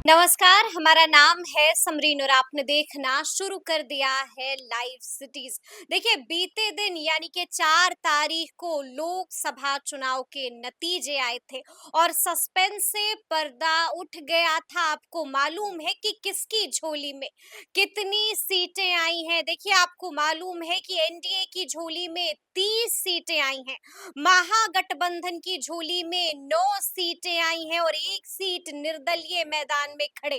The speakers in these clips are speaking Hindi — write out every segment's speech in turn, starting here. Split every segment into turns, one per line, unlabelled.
नमस्कार, हमारा नाम है समरीन और आपने देखना शुरू कर दिया है लाइव सिटीज। देखिए, बीते दिन यानी कि 4 तारीख को लोकसभा चुनाव के नतीजे आए थे और सस्पेंस से पर्दा उठ गया था। आपको मालूम है कि किसकी झोली में कितनी सीटें आई हैं? देखिए, आपको मालूम है कि एनडीए की झोली में 30 सीटें आई हैं, महागठबंधन की झोली में 9 सीटें आई हैं और 1 सीट निर्दलीय मैदान में खड़े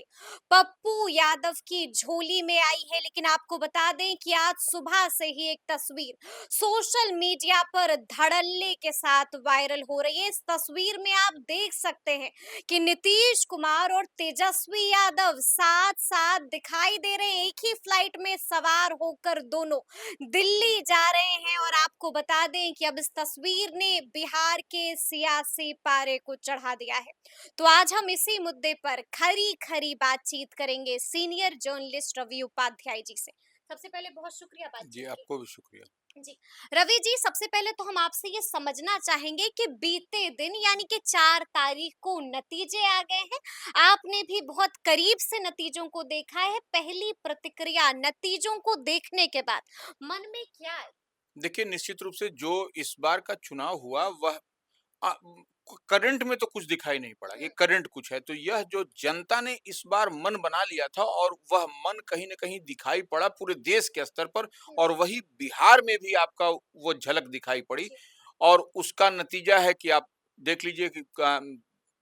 पप्पू यादव की झोली में आई है। लेकिन आपको बता दें कि आज सुबह से ही एक तस्वीर सोशल मीडिया पर धड़ल्ले के साथ वायरल हो रही है। इस तस्वीर में आप देख सकते हैं कि नीतीश कुमार और तेजस्वी यादव साथ साथ दिखाई दे रहे हैं। एक ही फ्लाइट में सवार होकर दोनों दिल्ली जा रहे हैं और आपको बता दें कि अब इस तस्वीर ने बिहार के सियासी पारे को चढ़ा दिया है। तो आज हम इसी मुद्दे पर खरी खरी बातचीत करेंगे सीनियर जर्नलिस्ट रवि उपाध्याय जी से। सबसे पहले बहुत शुक्रिया
जी,
बातचीत के
आपको भी शुक्रिया।
लिए। जी, रवि जी, सबसे पहले तो हम आपसे ये समझना चाहेंगे कि बीते दिन यानी कि 4 तारीख को नतीजे आ गए हैं। आपने भी बहुत करीब से नतीजों को देखा है। पहली प्रतिक्रिया नतीजों को देखने के बाद मन में क्या है?
देखिए, निश्चित रूप से जो इस बार का चुनाव हुआ वह अ, करंट में तो कुछ दिखाई नहीं पड़ा, ये
हम्म,
करंट कुछ है। तो यह जो जनता ने इस बार मन बना लिया था और वह मन कहीं न कहीं दिखाई पड़ा पूरे देश के स्तर पर
हम्म,
और वही बिहार में भी आपका वो झलक दिखाई पड़ी
जी,
और उसका नतीजा है कि आप देख लीजिए कि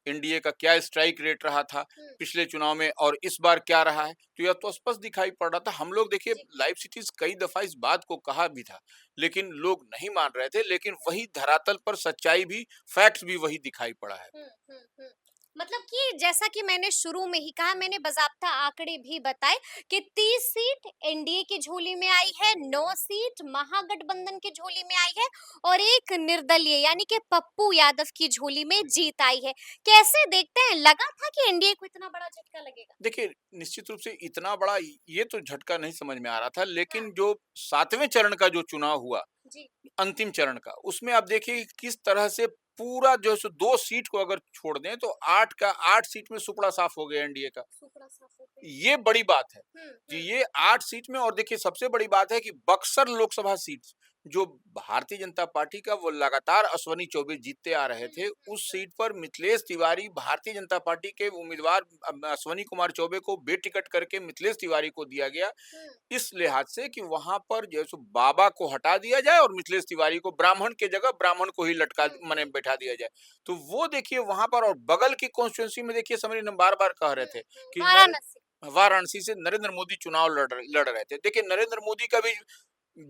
एनडीए का क्या स्ट्राइक रेट रहा था
हम्म,
पिछले चुनाव में और इस बार क्या रहा है। तो यह तो स्पष्ट दिखाई पड़ रहा था। हम लोग देखिए
जी,
लाइव सिटीज़ कई दफ़ा इस बात को कहा भी था, लेकिन लोग नहीं मान रहे थे। लेकिन वही धरातल पर सच्चाई भी फैक्ट्स भी वही दिखाई पड़ा है।
हुँ, हुँ, हुँ। मतलब कि जैसा कि मैंने शुरू में ही कहा, मैंने बाज़ाब्ता आंकड़े भी बताए कि 30 सीट एनडीए की झोली में आई है, 9 सीट महागठबंधन की झोली में आई है और 1 निर्दलीय यानी कि पप्पू यादव की झोली में जीत आई है। कैसे देखते हैं? लगा था कि एनडीए को इतना बड़ा झटका लगेगा?
देखिए, निश्चित रूप से इतना बड़ा ये तो झटका नहीं समझ में आ रहा था,
हाँ,
लेकिन जो 7वें चरण का जो चुनाव हुआ,
जी,
अंतिम चरण का, उसमें आप देखिए कि किस तरह से पूरा जो है सो 2 सीट को अगर छोड़ दें तो 8 का 8 सीट में सुपड़ा साफ हो गया एनडीए का।
सुपड़ा साफ हो गया।
ये बड़ी बात है
हुँ,
कि
हुँ,
ये 8 सीट में और देखिए सबसे बड़ी बात है कि बक्सर लोकसभा सीट जो भारतीय जनता पार्टी का वो लगातार अश्वनी चौबे जीतते आ रहे
हुँ,
थे,
हुँ,
उस
हुँ,
सीट पर मिथिलेश तिवारी भारतीय जनता पार्टी के उम्मीदवार अश्वनी कुमार चौबे को बेटिकट करके मिथिलेश तिवारी को दिया गया।
हुँ,
इस लिहाज से कि वहां पर जो है सो बाबा को हटा दिया जाए और मिथिलेश तिवारी को ब्राह्मण के जगह ब्राह्मण को ही लटका
हुँ,
माने
हुँ,
बैठा दिया जाए। तो वो देखिए वहां पर और बगल की कॉन्स्टिट्यूंसी में देखिए समरी ने बार बार कह रहे
हुँ,
थे
हुँ,
कि
वाराणसी।
वाराणसी से नरेंद्र मोदी चुनाव लड़ रहे थे। देखिए नरेंद्र मोदी का भी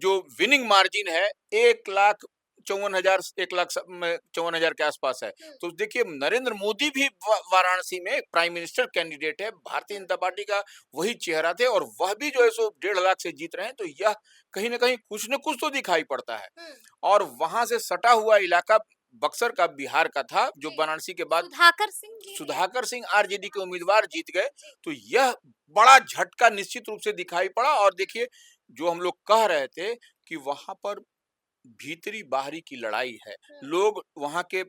जो विनिंग मार्जिन है 1,54,000 1,54,000 के आसपास है।
हुँ,
तो देखिए नरेंद्र मोदी भी वाराणसी में प्राइम मिनिस्टर कैंडिडेट है, भारतीय
हुँ,
जनता
हुँ,
पार्टी का वही चेहरा थे और वह भी जो है सो 1,50,000 से जीत रहे हैं। तो यह कहीं न कहीं कुछ न कुछ तो दिखाई पड़ता है।
हुँ,
और वहाँ से सटा हुआ इलाका बक्सर का बिहार का था, जो
जी।
वाराणसी के बाद
सुधाकर सिंह जीत गए थे।
सुधाकर सिंह आरजेडी के
सुधाकर
उम्मीदवार
सिंह
जीत गए।
जी।
तो यह बड़ा झटका निश्चित रूप से दिखाई पड़ा और देखिए जो हम लोग कह रहे थे कि वहां पर भीतरी बाहरी की लड़ाई है।
हुँ,
लोग वहां के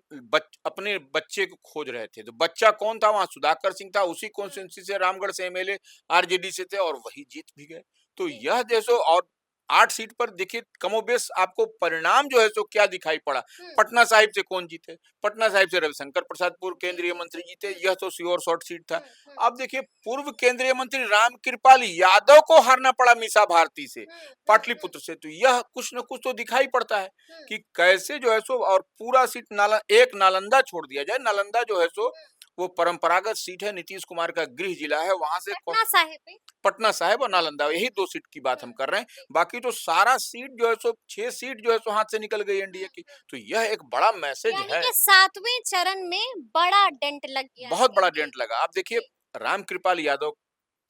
अपने बच्चे को खोज रहे थे। तो बच्चा कौन था? वहां सुधाकर सिंह था, उसी
हुँ,
कॉन्स्टिट्यूंसी से रामगढ़ से एमएलए आरजेडी से थे और वही जीत भी गए। तो
जी।
यह जैसो और 8 सीट पर देखिए कमोबेश आपको परिणाम जो है सो क्या दिखाई पड़ा।
हुँ,
पटना साहिब से कौन जीते? पटना साहिब से रविशंकर प्रसाद पूर्व
जी,
केंद्रीय
जी,
मंत्री
जी।
जीते।
हुँ,
यह तो श्योर शॉर्ट सीट था।
हुँ, हुँ,
अब देखिए पूर्व केंद्रीय मंत्री रामकृपाल यादव को हारना पड़ा मीसा भारती से,
हुँ, हुँ, हुँ,
पाटलिपुत्र से। तो यह कुछ न कुछ तो दिखाई पड़ता है
हुँ,
कि कैसे जो है सो और पूरा सीट एक नालंदा छोड़ दिया जाए। नालंदा जो है सो
हुँ।
वो परंपरागत सीट है, नीतीश कुमार का गृह जिला है। वहां से
पटना साहिब में।
पटना साहिब और
हुँ,
नालंदा यही 2 सीट की बात
हुँ,
हम कर रहे हैं।
जी।
बाकी तो सारा सीट जो है सो 6 सीट जो है सो हाथ से निकल गई
हुँ,
एनडीए की।
हुँ।
तो यह एक बड़ा मैसेज
यानी
है,
कि 7वें चरण में बड़ा डेंट लग गया है
बहुत बड़ा
एनडीए
डेंट
को।
लगा। आप देखिए
जी,
रामकृपाल यादव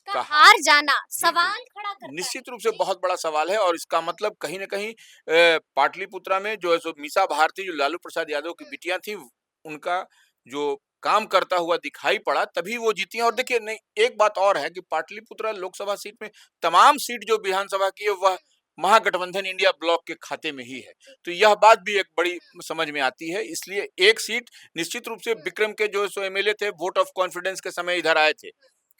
का
का
हार जाना
बिल्कुल,
सवाल खड़ा करता है।
निश्चित रूप से
जी,
बहुत बड़ा सवाल है और इसका
हुँ,
मतलब कहीं न कहीं पाटलिपुत्रा में जो है सो मीसा भारती जो लालू प्रसाद यादव की
हुँ,
बिटियाँ थीं, उनका जो काम करता हुआ दिखाई पड़ा, तभी वो जीती हैं। और
हुँ,
देखिए नहीं, एक बात और है कि पाटलिपुत्रा लोकसभा सीट में तमाम सीट जो विधानसभा की है, वह
हुँ,
महागठबंधन इंडिया ब्लॉक के खाते में ही
जी,
है।
जी।
तो यह बात भी एक बड़ी
हुँ,
समझ में आती है। इसलिए एक सीट निश्चित रूप से
हुँ,
विक्रम के जो सो एमएलए थे, वोट ऑफ कॉन्फिडेंस के समय इधर आए थे।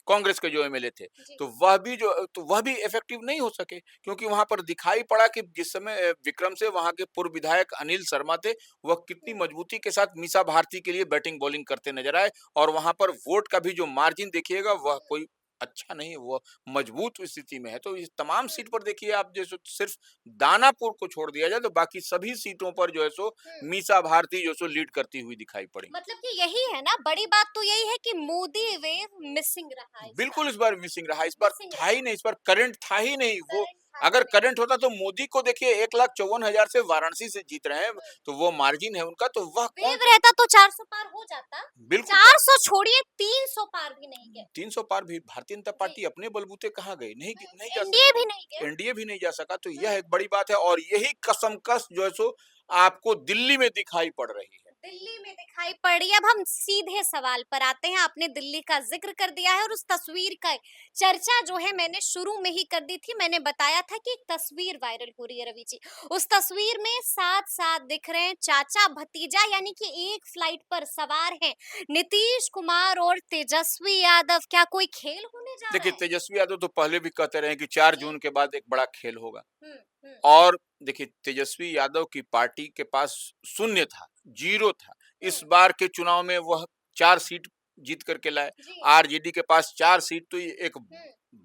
कांग्रेस के जो एमएलए थे,
जी।
तो वह भी इफेक्टिव नहीं हो सके, क्योंकि वहां पर दिखाई पड़ा कि जिस समय विक्रम से वहां के पूर्व विधायक अनिल शर्मा थे, वह कितनी
हुँ।
मजबूती के साथ मीसा भारती के लिए बैटिंग बॉलिंग करते नजर आए, और वहां पर वोट का भी जो मार्जिन देखिएगा वह कोई अच्छा नहीं है, वह मजबूत स्थिति में है। तो इस तमाम
हुँ,
सीट पर देखिए आप, जैसे सिर्फ दानापुर को छोड़ दिया जाए तो बाकी सभी सीटों पर जो है सो
हुँ।
मीसा भारती जो है सो लीड करती हुई दिखाई पड़ी।
मतलब कि यही है ना, बड़ी बात तो यही है कि मोदी वेव मिसिंग रहा इस बार।
बिल्कुल इस बार मिसिंग रहा, इस बार
मिसिंग
था
रहा,
ही नहीं, इस बार करंट था ही नहीं। वो
करंट था ही
अगर
नहीं।
करंट होता तो मोदी को देखिए 1,54,000 से वाराणसी से जीत रहे हैं,
हुँ।
तो वो मार्जिन है उनका, तो वह कौन
वेव रहता तो 400 पार हो जाता।
बिल्कुल
400 छोड़िए, 300 पार भी नहीं गए।
300 पार भी भारतीय जनता
जी,
पार्टी अपने बलबूते कहाँ गई, नहीं नहीं
नहीं,
जा
एनडीए भी नहीं गए।
सका, एनडीए भी नहीं जा सका, तो
हुँ,
यह एक बड़ी बात है, और यही कसमकस जो है सो आपको दिल्ली में दिखाई पड़ रही है।
दिल्ली में दिखाई पड़ी। अब हम सीधे सवाल पर आते हैं। आपने दिल्ली का ज़िक्र कर दिया है और उस तस्वीर का चर्चा जो है मैंने शुरू में ही कर दी थी। मैंने बताया था कि एक तस्वीर वायरल हो रही है रवि जी। उस तस्वीर में साथ-साथ दिख रहे हैं चाचा-भतीजा, यानी कि एक फ्लाइट पर सवार हैं नीतीश कुमार और तेजस्वी यादव। क्या कोई खेल होने जा रहा
देखिए,
है?
तेजस्वी यादव तो पहले भी कहते रहे कि 4
जी।
जून के बाद एक बड़ा खेल होगा।
हुँ, हुँ,
और देखिए, तेजस्वी यादव की पार्टी के पास शून्य था, 0 था।
हुँ,
इस बार के चुनाव में वह 4 सीट जीत करके लाए।
जी,
आरजेडी के पास 4 सीट, तो ये एक
हुँ।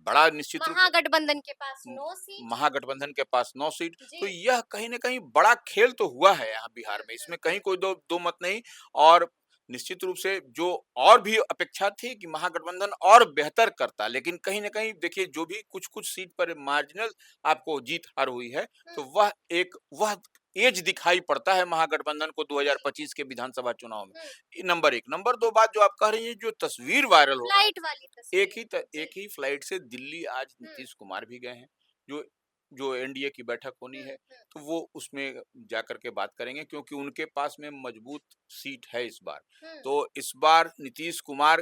बड़ा निश्चित रूप से
महागठबंधन के पास
म
9 सीट।
महागठबंधन के पास 9 सीट,
जी।
तो यह कहीं न कहीं बड़ा खेल तो हुआ है यहाँ
हुँ,
बिहार में,
हुँ,
इसमें कहीं
हुँ।
कोई दो मत नहीं। और निश्चित रूप से जो और भी अपेक्षा थी कि महागठबंधन और बेहतर करता, लेकिन कहीं न कहीं देखिए, जो भी कुछ-कुछ सीट पर मार्जिनल आपको जीत-हार हुई है,
हुँ,
तो वह एज दिखाई पड़ता है महागठबंधन को
जी,
2025 के विधानसभा चुनाव में।
हुँ।
ये नंबर 1, नंबर 2 बात जो आप कह रही हैं, जो तस्वीर वायरल हो रहा है,
फ्लाइट वाली तस्वीर। जी।
एक ही फ्लाइट से दिल्ली आज
हुँ,
नीतीश कुमार भी गए हैं। जो जो एनडीए की बैठक होनी
हुँ,
है,
हुँ,
तो वो उसमें जाकर के बात करेंगे, क्योंकि उनके पास में मजबूत सीट है इस बार।
हुँ,
तो इस बार नीतीश कुमार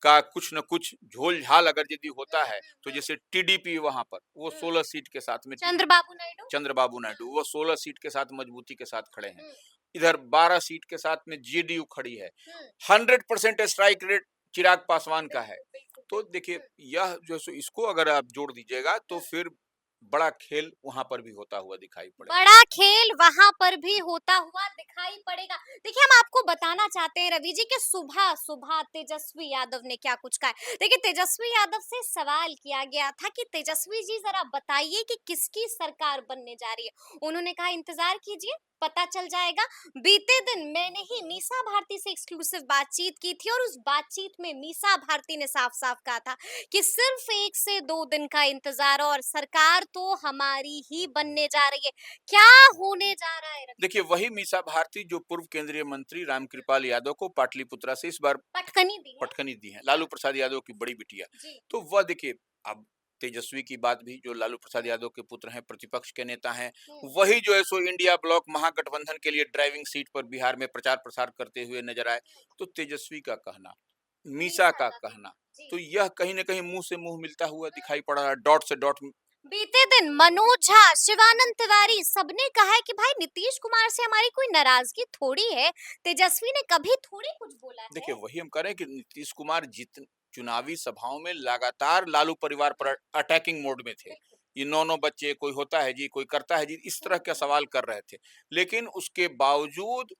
का कुछ न कुछ झोल-झाल अगर यदि
हुँ,
होता है,
हुँ,
तो
हुँ,
जैसे टीडीपी वहाँ पर, वो
हुँ।
16 सीट के साथ में
चंद्रबाबू नायडू?
चंद्रबाबू
हुँ,
नायडू, वो 16 सीट के साथ मजबूती के साथ खड़े हैं।
हुँ,
इधर 12 सीट के साथ में जेडीयू खड़ी है।
हुँ।
100% स्ट्राइक रेट चिराग पासवान का है।
बिल्कुल, बिल्कुल,
तो
बिल्कुल।
देखिए,
हुँ,
यह जो सो इसको अगर आप जोड़ दीजिएगा, तो
हुँ।
फिर बड़ा खेल वहाँ पर भी होता हुआ दिखाई पड़ेगा।
बड़ा खेल वहां पर भी होता हुआ दिखाई पड़ेगा। देखिए, हम आपको बताना चाहते हैं रवि जी कि सुबह सुबह तेजस्वी यादव ने क्या कुछ कहा है। देखिए, तेजस्वी यादव से सवाल किया गया था कि तेजस्वी जी जरा बताइए कि किसकी सरकार बनने जा रही है। उन्होंने कहा इंतजार कीजिए, पता चल जाएगा। बीते दिन मैंने ही मीसा भारती से एक्सक्लूसिव बातचीत की थी और उस बातचीत में मीसा भारती ने साफ साफ कहा था कि सिर्फ 1 से 2 दिन का इंतजार और सरकार तो हमारी ही बनने जा रही है। क्या होने जा रहा है रवि
देखिए,
जी?
वही मीसा भारती जो पूर्व केंद्रीय मंत्री रामकृपाल यादव को पाटलिपुत्रा से इस बार
पटकनी दी है?
पटकनी दी है,
हाँ,
लालू प्रसाद यादव की बड़ी बिटिया।
जी।
तो वह देखिए, अब तेजस्वी की बात भी, जो लालू प्रसाद यादव के पुत्र हैं, प्रतिपक्ष के नेता हैं,
हुँ,
वही जो है सो इंडिया ब्लॉक महागठबंधन के लिए ड्राइविंग सीट पर बिहार में प्रचार प्रसार करते हुए नजर आए।
हुँ।
तो तेजस्वी का कहना, मीसा
मीसा
का
का
कहना,
कहना, जी।
तो यह कहीं न कहीं मुँह से मुँह मिलता हुआ
हुँ।
दिखाई पड़ रहा है, डॉट से डॉट।
बीते दिन मनोज झा, शिवानंद तिवारी सबने कहा है कि भाई नीतीश कुमार से हमारी कोई नाराजगी थोड़ी है। तेजस्वी ने कभी थोड़ी कुछ बोला है।
देखिए, वही हम कह रहे हैं कि नीतीश कुमार चुनावी सभाओं में लगातार लालू परिवार पर
हुँ,
अटैकिंग मोड में थे।
बिल्कुल।
ये 9-9 बच्चे, कोई होता है जी, कोई करता है जी, इस
हुँ,
तरह का
हुँ,
सवाल कर रहे थे। लेकिन उसके बावजूद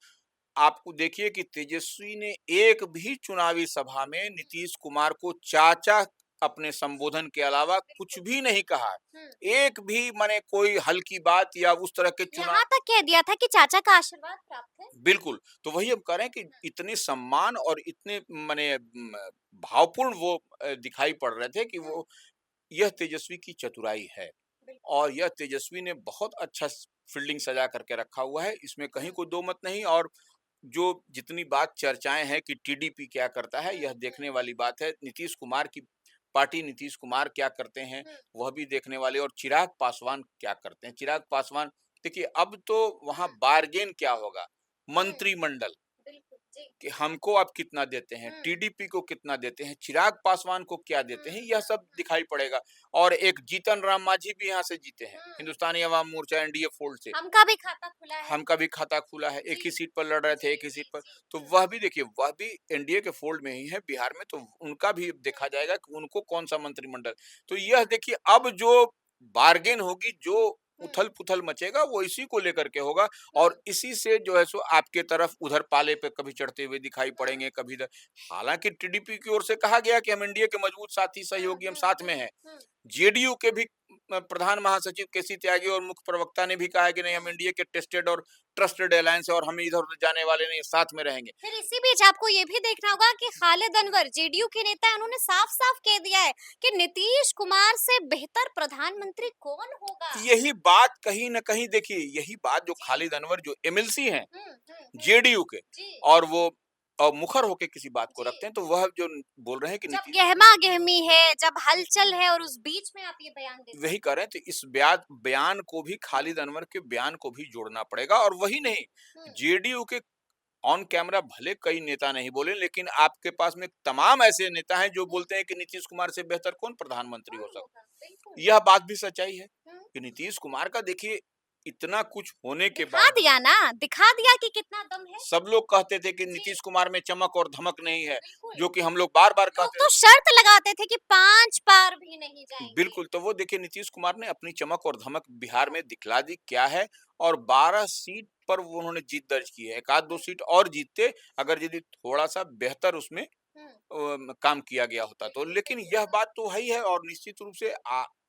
आपको देखिए कि तेजस्वी ने एक भी चुनावी सभा में
हुँ,
नीतीश कुमार को चाचा अपने संबोधन के अलावा कुछ
बिल्कुल।
भी नहीं कहा
हुँ।
है। एक भी माने कोई हल्की बात या उस तरह के चुनाव
यहाँ तक कह दिया था कि चाचा का आशीर्वाद प्राप्त है।
बिल्कुल, तो वही हम कह रहे हैं कि
हुँ,
इतने सम्मान और इतने माने भावपूर्ण वो दिखाई पड़ रहे थे कि
हुँ,
वो यह तेजस्वी की चतुराई है।
बिल्कुल।
और यह तेजस्वी ने बहुत अच्छा फील्डिंग सजा करके रखा हुआ है, इसमें
हुँ,
कहीं कोई दो मत नहीं। और जो जितनी बात चर्चाएं हैं कि टीडीपी क्या करता है,
हुँ,
यह
हुँ,
देखने वाली बात है। नीतीश कुमार की पार्टी, नीतीश कुमार क्या करते हैं,
हुँ,
वह भी देखने वाले। और चिराग पासवान क्या करते हैं, चिराग पासवान देखिए, अब तो वहां
हुँ,
बार्गेन क्या होगा,
हुँ,
मंत्रिमंडल।
बिल्कुल, जी।
कि हमको आप कितना देते हैं, टीडीपी को कितना देते हैं, चिराग पासवान को क्या देते हैं, यह सब दिखाई पड़ेगा। और एक जीतन राम मांझी भी यहाँ से जीते हैं, हिंदुस्तानी अवाम मोर्चा एनडीए फोल्ड से।
हमका भी खाता खुला है।
हम का भी खाता खुला है, एक ही
जी,
सीट पर लड़ रहे थे, एक
जी,
ही सीट
जी,
पर।
जी।
तो वह भी देखिए, वह भी एनडीए के फोल्ड में ही है बिहार में, तो उनका भी देखा जाएगा कि उनको कौन-सा मंत्रिमंडल। तो यह देखिए, अब जो बार्गेन होगी, जो उथल-पुथल मचेगा, वो इसी को लेकर के होगा और इसी से जो है सो आपके तरफ उधर पाले पे कभी चढ़ते हुए दिखाई पड़ेंगे, कभी इधर। हालाँकि टीडीपी की ओर से कहा गया कि हम एनडीए के मजबूत साथी, सहयोगी, हम साथ में हैं। जेडीयू के भी प्रधान महासचिव केसी त्यागी और मुख्य प्रवक्ता ने भी कहा है कि नहीं, हम एनडीए के टेस्टेड और ट्रस्टेड अलायंस है और हम इधर-उधर जाने वाले नहीं, साथ में रहेंगे।
फिर इसी बीच आपको ये भी देखना होगा कि खालिद अनवर जेडीयू के नेता हैं, उन्होंने साफ-साफ कह दिया है कि नीतीश कुमार से बेहतर प्रधानमंत्री कौन होगा?
यही बात कहीं न कहीं देखिए, यही बात जो
जी।
खालिद अनवर जो एमएलसी हैं,
हुँ, हुँ, हुँ।
जेडीयू के,
जी,
और वो मुखर होके किसी बात को
जी।
रखते हैं, तो वह जो बोल रहे हैं कि
जब
नीतीश,
गहमा-गहमी है, जब हलचल है और उस बीच में आप ये बयान देते
वही
हैं।
कह रहे हैं, तो इस बयान को भी, खालिद अनवर के बयान को भी जोड़ना पड़ेगा। और वही नहीं,
हुँ,
जेडीयू के ऑन कैमरा भले कई नेता नहीं बोले, लेकिन आपके पास में तमाम ऐसे नेता हैं जो
हुँ,
बोलते हैं कि नीतीश कुमार से बेहतर कौन प्रधानमंत्री
कौन
हो सकता
होगा? बिल्कुल।
है। यह बात भी सच्चाई है
हुँ।
कि नीतीश कुमार का देखिए, इतना कुछ होने के
दिखा
बावजूद
दिया ना, दिखा दिया कि कितना दम है।
सब लोग कहते थे कि
जी,
नीतीश कुमार में चमक और धमक नहीं है,
बिल्कुल।
जो कि हम लोग बार-बार
लोग
कहते
तो
थे।
शर्त लगाते थे कि 5 पार भी नहीं जाएँगे।
बिल्कुल, तो वो देखिए, नीतीश कुमार ने अपनी चमक और धमक बिहार में दिखला दी क्या है, और 12 सीट पर वो उन्होंने जीत दर्ज की है। एक आध 2
हुँ,
सीट और जीतते, अगर यदि थोड़ा-सा बेहतर उसमें
हुँ।
काम किया गया होता तो।
बिल्कुल,
लेकिन
बिल्कुल।
यह बात तो है ही है, और निश्चित रूप से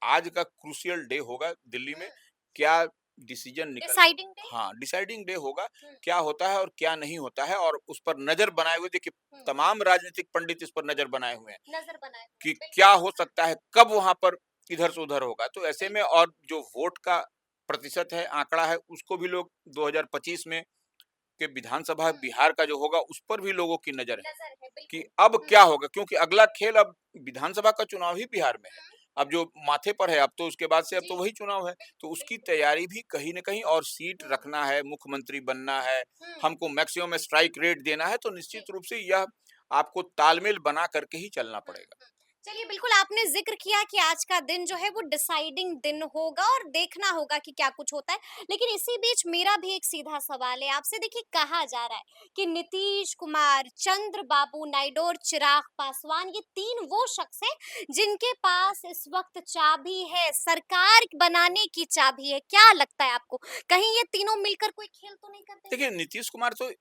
आज का क्रूशियल डे होगा दिल्ली
हुँ,
में, क्या डिसीजन निकल,
डिसाइडिंग डे।
हाँ, डिसाइडिंग डे होगा,
हुँ,
क्या होता है और क्या नहीं होता है, और उस पर नज़र बनाए हुए देखिए,
हुँ।
तमाम राजनीतिक पंडित इस पर नज़र बनाए हुए हैं
नज़र बनाए हुए
कि
हैं,
क्या
बिल्कुल।
हो सकता है, कब वहाँ पर इधर से उधर होगा। तो ऐसे में,
बिल्कुल।
और जो वोट का प्रतिशत है, आंकड़ा है, उसको भी लोग 2025 में के विधानसभा
हुँ,
बिहार का जो होगा, उस पर भी लोगों की नज़र है
नज़र है,
कि
बिल्कुल।
अब
हुँ,
क्या होगा, क्योंकि अगला खेल अब विधानसभा का चुनाव ही बिहार में है।
हुँ।
अब जो माथे पर है, अब तो उसके बाद से अब
जी,
तो वही चुनाव है। तो
बिल्कुल,
उसकी
बिल्कुल।
तैयारी भी कहीं न कहीं, और सीट
हुँ,
रखना है, मुख्यमंत्री बनना है,
हुँ।
हमको मैक्सिमम स्ट्राइक रेट देना है, तो
जी।
निश्चित रूप से यह आपको तालमेल बना करके ही चलना
हुँ,
पड़ेगा।
हुँ। चलिए बिल्कुल आपने ज़िक्र किया कि आज का दिन जो है वो डिसाइडिंग दिन होगा और देखना होगा कि क्या कुछ होता है। लेकिन इसी बीच मेरा भी एक सीधा सवाल है आपसे देखिए कहा जा रहा है कि नीतीश कुमार, चंद्रबाबू नायडू और चिराग पासवान ये 3 वो शख्स हैं जिनके पास इस वक़्त चाबी है, सरकार बनाने की चाबी है। क्या लगता है आपको? कहीं ये तीनों मिलकर कोई खेल तो नहीं कर देंगे?
देखिए, नीतीश कुमार तो,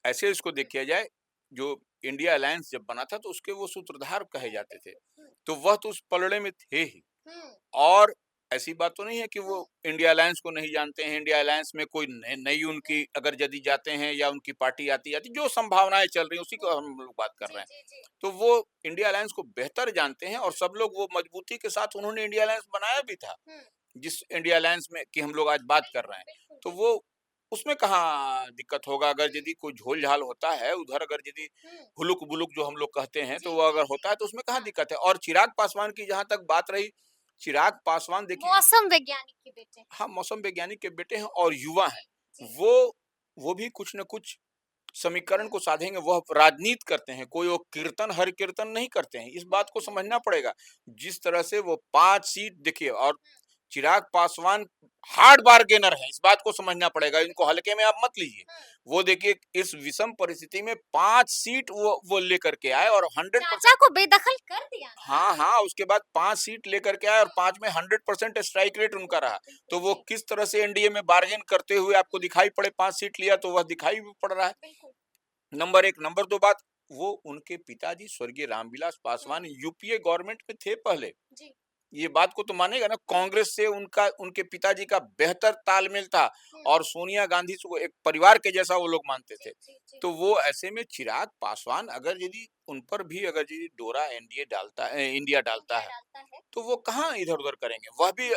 ऐसे इसको
हुँ,
देखा जाए, जो इंडिया अलायंस जब बना था, तो उसके वो सूत्रधार कहे
हुँ,
जाते थे।
बिल्कुल। हुँ,
तो वह तो उस पलड़े में थे ही।
हुँ,
और ऐसी बात तो नहीं है कि वो
हुँ,
इंडिया अलायंस को नहीं जानते हैं। इंडिया अलायंस में कोई नई
हुँ,
उनकी अगर यदि जाते हैं, या उनकी पार्टी आती-आती, जो संभावनाएँ चल रही हैं, उसी को
हुँ।
हम लोग बात कर
जी,
रहे हैं।
जी, जी।
तो वो इंडिया अलायंस को बेहतर जानते हैं, और सब लोग वो मजबूती के साथ उन्होंने इंडिया अलायंस बनाया भी था।
हुँ।
जिस इंडिया अलायंस में की हम लोग आज बात कर
बिल्कुल,
रहे हैं।
बिल्कुल,
तो
बिल्कुल।
वो, उसमें कहाँ दिक्कत होगा, अगर
हुँ,
यदि कोई झोल-झाल होता है, उधर अगर यदि
हुँ।
हुलुक-बुलुक जो हम लोग कहते हैं, तो
जी,
वो
जी,
अगर
जी।
होता है, तो उसमें कहाँ
हाँ,
दिक्कत है। और चिराग पासवान की जहाँ तक बात रही, चिराग पासवान देखिए,
मौसम वैज्ञानिक के बेटे हैं।
हाँ, मौसम वैज्ञानिक के बेटे हैं और युवा हैं।
जी, जी।
वो भी कुछ न कुछ समीकरण
हुँ,
को साधेंगे, वह राजनीति करते हैं, कोई वो कीर्तन हर कीर्तन नहीं करते हैं, इस
हुँ,
बात को
हुँ,
समझना
हुँ,
पड़ेगा। जिस तरह से वो 5 सीट देखिए, और
हुँ।
चिराग पासवान हार्ड बार्गेनर हैं, इस बात को समझना पड़ेगा, इनको
बिल्कुल।
हल्के में आप मत लीजिए।
हुँ,
वो देखिए, इस विषम परिस्थिति में 5 सीट वो लेकर के आए, और
चाचा
100%,
को बेदखल कर दिया ना।
हाँ, हाँ, उसके बाद 5 सीट लेकर के आए, और
हुँ,
5 में 100% स्ट्राइक रेट उनका
बिल्कुल,
रहा।
बिल्कुल,
तो वो
जी।
किस तरह से एनडीए में बार्गेन करते हुए आपको
हुँ,
दिखाई पड़े, 5 सीट लिया, तो वह दिखाई भी पड़ रहा है।
बिल्कुल।
नंबर 1, नंबर 2 बात, वो उनके पिताजी स्वर्गीय रामविलास
हुँ,
पासवान यूपीए गवर्नमेंट में थे पहले।
जी।
ये बात को तो मानेगा ना,
हुँ,
कांग्रेस से उनका, उनके पिताजी का बेहतर तालमेल था,
हुँ,
और सोनिया गांधी को एक परिवार के जैसा वो लोग मानते
जी,
थे।
जी, जी।
तो वो ऐसे में चिराग पासवान, अगर यदि उन पर भी अगर यदि डोरा इंडिया डालता
इंडिया
है,
डालता है।
तो वो कहाँ इधर-उधर करेंगे? वह भी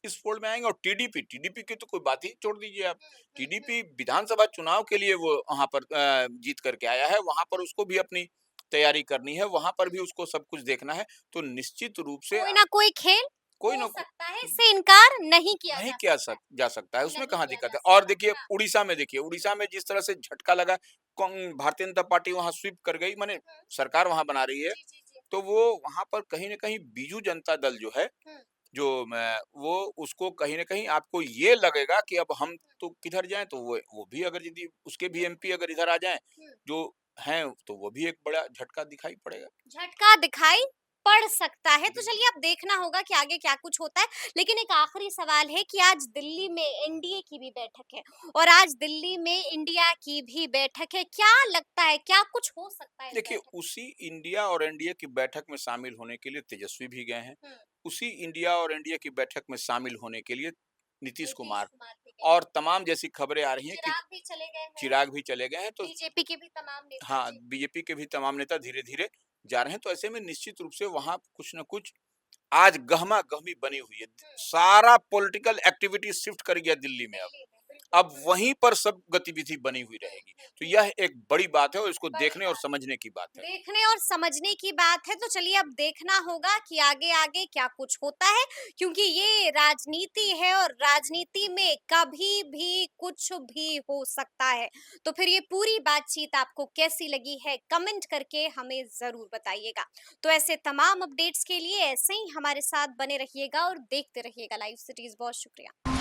इस फोल्ड में आएँगे। और टीडीपी की तो कोई बात ही छोड़ दीजिए आप।
हुँ, हुँ, हुँ।
टीडीपी विधानसभा चुनाव के लिए वो वहाँ पर जीत करके आया है, वहाँ पर उसको भी अपनी तैयारी करनी है, वहाँ पर भी उसको सब कुछ देखना है। तो निश्चित रूप से
कोई ना कोई खेल
कोई
हो
ना
सकता है,
को
इससे इनकार नहीं किया
नहीं
जा
किया
सकता है।
जा सकता है, उसमें
नहीं
कहाँ
किया
दिक्कत
जा
है। और
सकता।
देखिए,
हाँ,
उड़ीसा में देखिए, उड़ीसा में जिस तरह से झटका लगा, भारतीय जनता पार्टी वहाँ स्वीप कर गई, माने
हुँ,
सरकार वहाँ बना रही है,
जी, जी, जी।
तो वो वहाँ पर कहीं न कहीं बीजू जनता दल जो है,
हुँ,
जो मैं वो उसको कहीं न कहीं आपको ये लगेगा कि अब हम
हुँ,
तो किधर जाएँ, तो वो भी अगर यदि उसके भी
बिल्कुल।
एमपी अगर इधर आ जाएँ,
हुँ।
जो हैं, तो वो भी एक बड़ा झटका दिखाई पड़ेगा।
झटका दिखाई पड़ सकता है, तो
बिल्कुल।
चलिए अब देखना होगा कि आगे क्या कुछ होता है। लेकिन एक आखिरी सवाल है कि आज दिल्ली में एनडीए की भी बैठक है और आज दिल्ली में इंडिया की भी बैठक है। क्या लगता है, क्या कुछ हो सकता है इस
देखिए,
बैठक में?
उसी इंडिया और एनडीए की बैठक में शामिल होने के लिए तेजस्वी भी गए हैं।
हुँ,
उसी इंडिया और एनडीए की बैठक में शामिल होने के लिए नीतीश
नीतीश
कुमार
कुमार भी गए
और
हैं,
तमाम जैसी खबरें आ रही हैं कि
चिराग भी चले गए हैं,
चिराग भी चले गए हैं, तो
बीजेपी के भी तमाम नेता
हाँ,
जी।
बीजेपी के भी तमाम नेता धीरे-धीरे जा रहे हैं, तो ऐसे में निश्चित रूप से वहाँ कुछ न कुछ आज गहमा-गहमी बनी हुई है।
हुँ,
सारा पॉलिटिकल एक्टिविटी शिफ्ट कर गया दिल्ली में अब।
दिल्ली में, बिल्कुल।
अब वहीं पर सब गतिविधि बनी हुई
हुँ,
रहेगी।
हुँ,
तो
हुँ,
यह एक बड़ी बात है और इसको
बड़ी
देखने और
बात।
समझने की बात है।
देखने और समझने की बात है, तो चलिए अब देखना होगा कि आगे आगे क्या कुछ होता है, क्योंकि ये राजनीति है और राजनीति में कभी भी कुछ भी हो सकता है। तो फिर ये पूरी बातचीत आपको कैसी लगी है, कमेंट करके हमें जरूर बताइएगा। तो ऐसे तमाम अपडेट्स के लिए ऐसे ही हमारे साथ बने रहिएगा और देखते रहिएगा लाइव सिटीज। बहुत शुक्रिया।